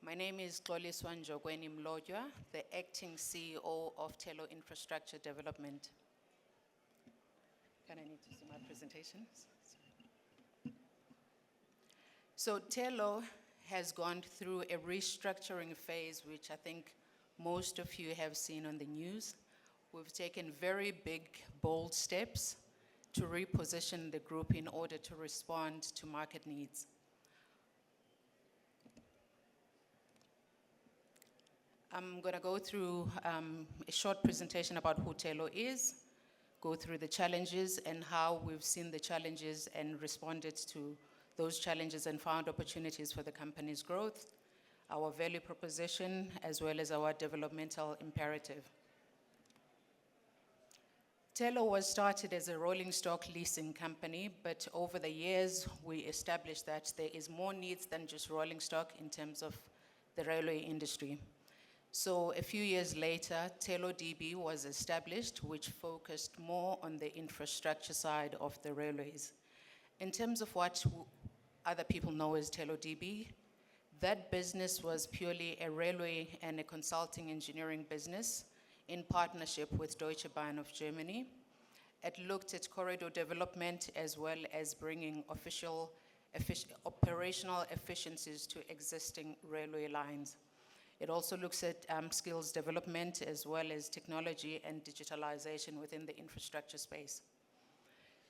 My name is Xoliswa Njokweni Mlodwa, the acting CEO of Thelo Infrastructure Development. Can I need to see my presentation? So Thelo has gone through a restructuring phase, which I think most of you have seen on the news. We've taken very big, bold steps to reposition the group in order to respond to market needs. I'm going to go through a short presentation about who Thelo is, go through the challenges and how we've seen the challenges and responded to those challenges and found opportunities for the company's growth, our value proposition, as well as our developmental imperative. Thelo was started as a rolling stock leasing company, but over the years, we established that there is more needs than just rolling stock in terms of the railway industry. So a few years later, Thelo DB was established, which focused more on the infrastructure side of the railways. In terms of what other people know as Thelo DB, that business was purely a railway and a consulting engineering business in partnership with Deutsche Bahn of Germany. It looked at corridor development as well as bringing operational efficiencies to existing railway lines. It also looks at skills development as well as technology and digitalization within the infrastructure space.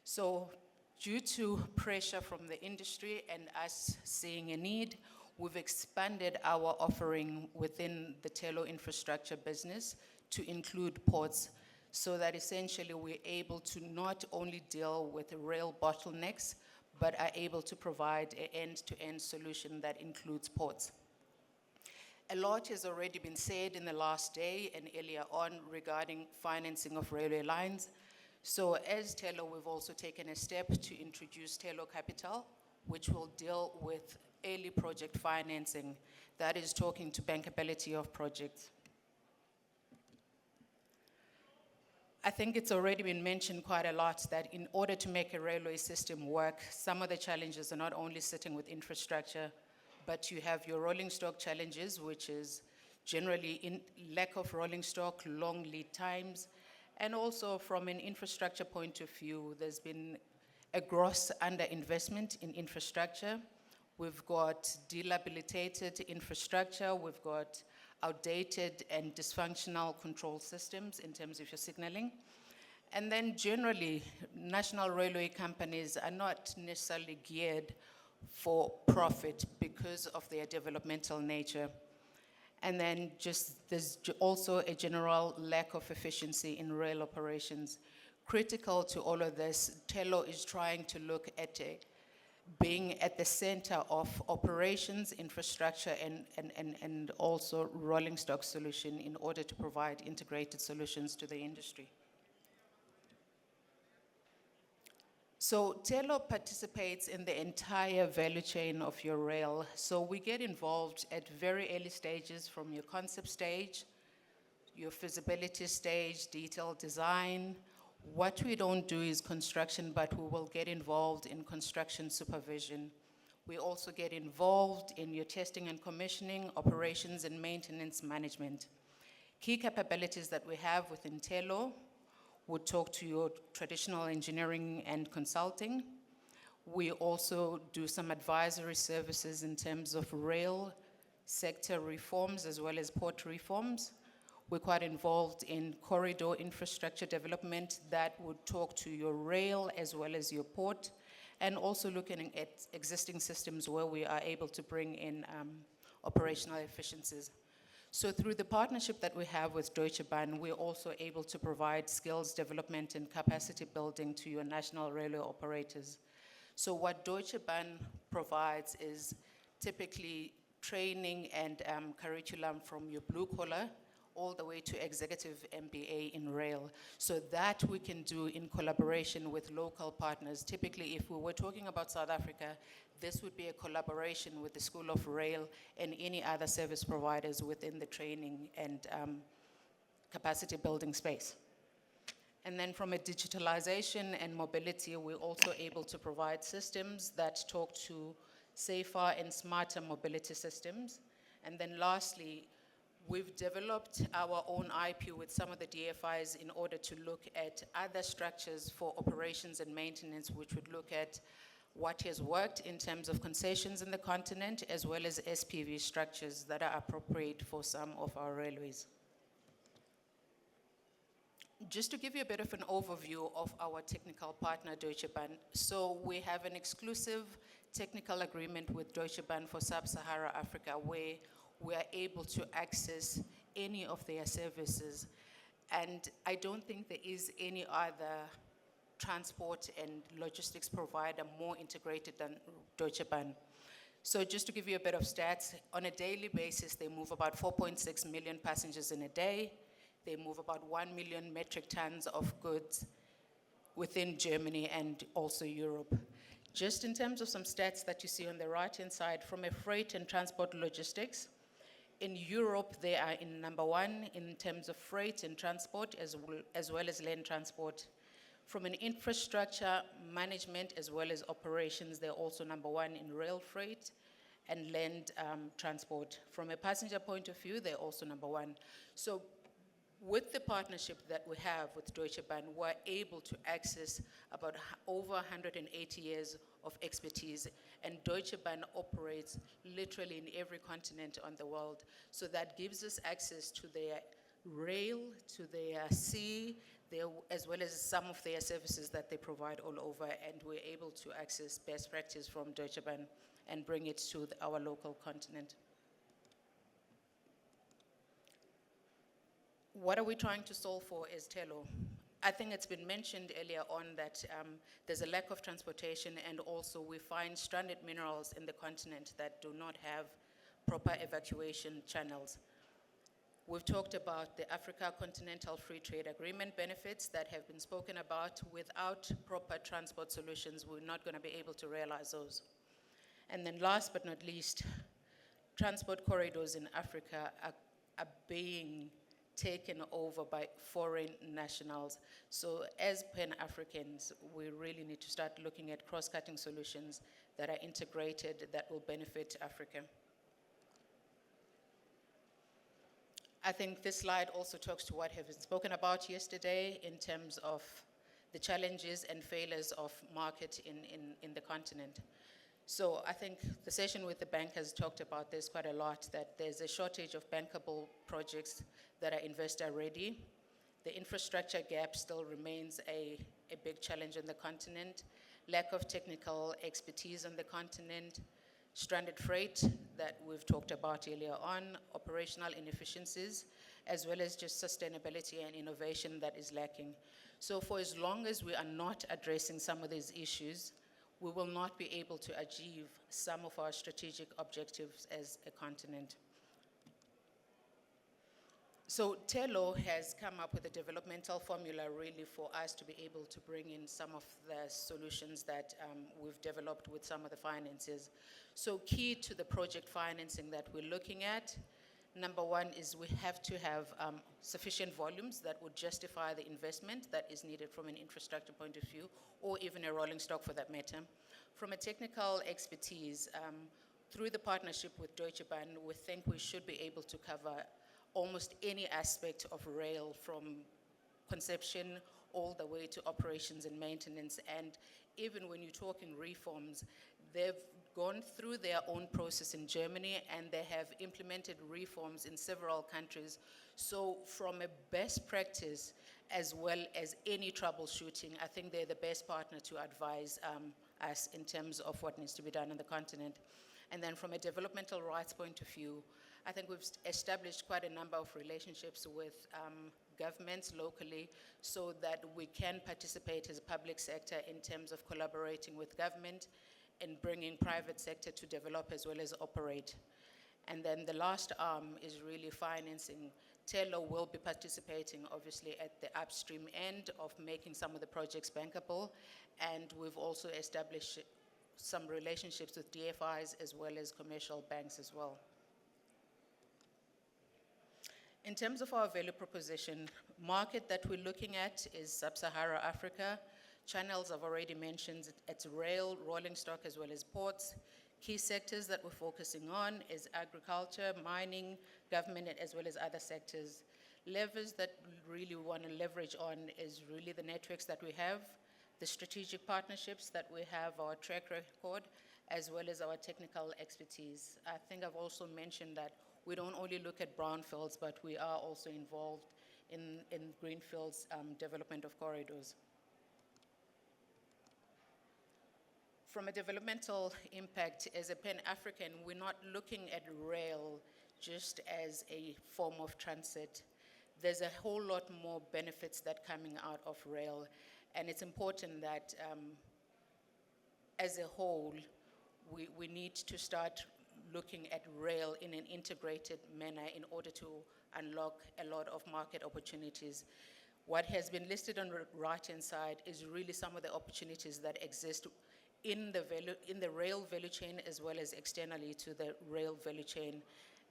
So due to pressure from the industry and us seeing a need, we've expanded our offering within the Thelo infrastructure business to include ports, so that essentially we're able to not only deal with rail bottlenecks, but are able to provide an end-to-end solution that includes ports. A lot has already been said in the last day and earlier on regarding financing of railway lines. So as Thelo, we've also taken a step to introduce Thelo Capital, which will deal with early project financing, that is talking to bankability of projects. I think it's already been mentioned quite a lot that in order to make a railway system work, some of the challenges are not only sitting with infrastructure, but you have your rolling stock challenges, which is generally in lack of rolling stock, long lead times, and also from an infrastructure point of view, there's been a gross underinvestment in infrastructure. We've got delabilitated infrastructure, we've got outdated and dysfunctional control systems in terms of your signaling. And then generally, national railway companies are not necessarily geared for profit because of their developmental nature. And then there's also a general lack of efficiency in rail operations. Critical to all of this, Thelo is trying to look at being at the center of operations, infrastructure, and also rolling stock solution in order to provide integrated solutions to the industry. So Thelo participates in the entire value chain of your rail. So we get involved at very early stages, from your concept stage, your feasibility stage, detailed design. What we don't do is construction, but we will get involved in construction supervision. We also get involved in your testing and commissioning, operations and maintenance management. Key capabilities that we have within Thelo would talk to your traditional engineering and consulting. We also do some advisory services in terms of rail sector reforms as well as port reforms. We're quite involved in corridor infrastructure development that would talk to your rail as well as your port, and also looking at existing systems where we are able to bring in operational efficiencies. So through the partnership that we have with Deutsche Bahn, we're also able to provide skills development and capacity building to your national railway operators. So what Deutsche Bahn provides is typically training and curriculum from your blue collar all the way to executive MBA in rail. So that we can do in collaboration with local partners. Typically, if we were talking about South Africa, this would be a collaboration with the School of Rail and any other service providers within the training and capacity building space. And then from a digitalization and mobility, we're also able to provide systems that talk to safer and smarter mobility systems. And then lastly, we've developed our own IP with some of the DFIs in order to look at other structures for operations and maintenance, which would look at what has worked in terms of concessions in the continent, as well as SPV structures that are appropriate for some of our railways. Just to give you a bit of an overview of our technical partner, Deutsche Bahn. So we have an exclusive technical agreement with Deutsche Bahn for Sub-Sahara Africa, where we are able to access any of their services. And I don't think there is any other transport and logistics provider more integrated than Deutsche Bahn. So just to give you a bit of stats, on a daily basis, they move about 4.6 million passengers in a day. They move about 1 million metric tons of goods within Germany and also Europe. Just in terms of some stats that you see on the right-hand side, from a freight and transport logistics, in Europe, they are in number one in terms of freight and transport, as well as land transport. From an infrastructure management as well as operations, they're also number one in rail freight and land transport. From a passenger point of view, they're also number one. So with the partnership that we have with Deutsche Bahn, we're able to access about over 180 years of expertise, and Deutsche Bahn operates literally in every continent on the world. So that gives us access to their rail, to their sea, as well as some of their services that they provide all over, and we're able to access best practice from Deutsche Bahn and bring it to our local continent. What are we trying to solve for as Thelo? I think it's been mentioned earlier on that there's a lack of transportation, and also we find stranded minerals in the continent that do not have proper evacuation channels. We've talked about the Africa Continental Free Trade Agreement benefits that have been spoken about. Without proper transport solutions, we're not going to be able to realize those. And then last but not least, transport corridors in Africa are being taken over by foreign nationals. So as Pan-Africans, we really need to start looking at cross-cutting solutions that are integrated that will benefit Africa. I think this slide also talks to what has been spoken about yesterday in terms of the challenges and failures of market in the continent. So I think the session with the bankers talked about this quite a lot, that there's a shortage of bankable projects that are investor ready. The infrastructure gap still remains a big challenge on the continent. Lack of technical expertise on the continent, stranded freight that we've talked about earlier on, operational inefficiencies, as well as just sustainability and innovation that is lacking. So for as long as we are not addressing some of these issues, we will not be able to achieve some of our strategic objectives as a continent. So Thelo has come up with a developmental formula really for us to be able to bring in some of the solutions that we've developed with some of the finances. So key to the project financing that we're looking at, number one is we have to have sufficient volumes that would justify the investment that is needed from an infrastructure point of view, or even a rolling stock for that matter. From a technical expertise, through the partnership with Deutsche Bahn, we think we should be able to cover almost any aspect of rail, from conception all the way to operations and maintenance. And even when you're talking reforms, they've gone through their own process in Germany, and they have implemented reforms in several countries. So from a best practice as well as any troubleshooting, I think they're the best partner to advise us in terms of what needs to be done on the continent. And then from a developmental rights point of view, I think we've established quite a number of relationships with governments locally, so that we can participate as a public sector in terms of collaborating with government and bringing private sector to develop as well as operate. And then the last arm is really financing. Thelo will be participating obviously at the upstream end of making some of the projects bankable, and we've also established some relationships with DFIs as well as commercial banks as well. In terms of our value proposition, market that we're looking at is Sub-Sahara Africa. Channels I've already mentioned, it's rail, rolling stock, as well as ports. Key sectors that we're focusing on is agriculture, mining, government, as well as other sectors. Levers that we really want to leverage on is really the networks that we have, the strategic partnerships that we have, our track record, as well as our technical expertise. I think I've also mentioned that we don't only look at brownfields, but we are also involved in greenfields development of corridors. From a developmental impact, as a Pan-African, we're not looking at rail just as a form of transit. There's a whole lot more benefits that coming out of rail, and it's important that as a whole, we need to start looking at rail in an integrated manner in order to unlock a lot of market opportunities. What has been listed on the right-hand side is really some of the opportunities that exist in the rail value chain as well as externally to the rail value chain.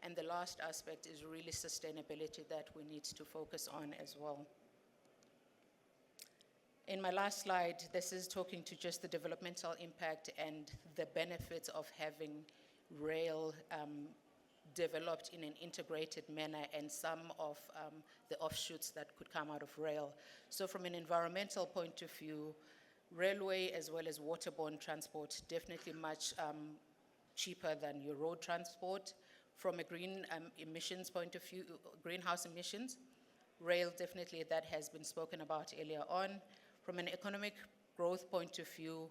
And the last aspect is really sustainability that we need to focus on as well. In my last slide, this is talking to just the developmental impact and the benefits of having rail developed in an integrated manner and some of the offshoots that could come out of rail. So from an environmental point of view, railway as well as waterborne transport, definitely much cheaper than your road transport. From a green emissions point of view, greenhouse emissions, rail definitely, that has been spoken about earlier on. From an economic growth point of view,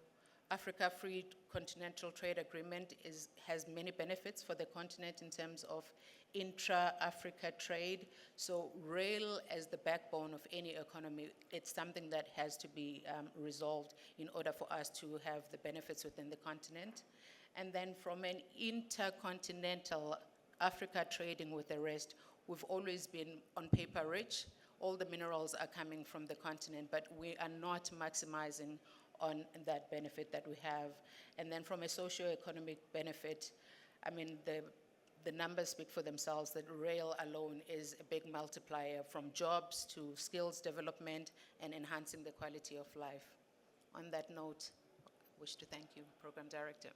Africa Free Continental Trade Agreement has many benefits for the continent in terms of intra-Africa trade. So rail as the backbone of any economy, it's something that has to be resolved in order for us to have the benefits within the continent. And then from an intercontinental Africa trading with the rest, we've always been on paper rich. All the minerals are coming from the continent, but we are not maximizing on that benefit that we have. And then from a socio-economic benefit, I mean, the numbers speak for themselves, that rail alone is a big multiplier from jobs to skills development and enhancing the quality of life. On that note, I wish to thank you, Program Director.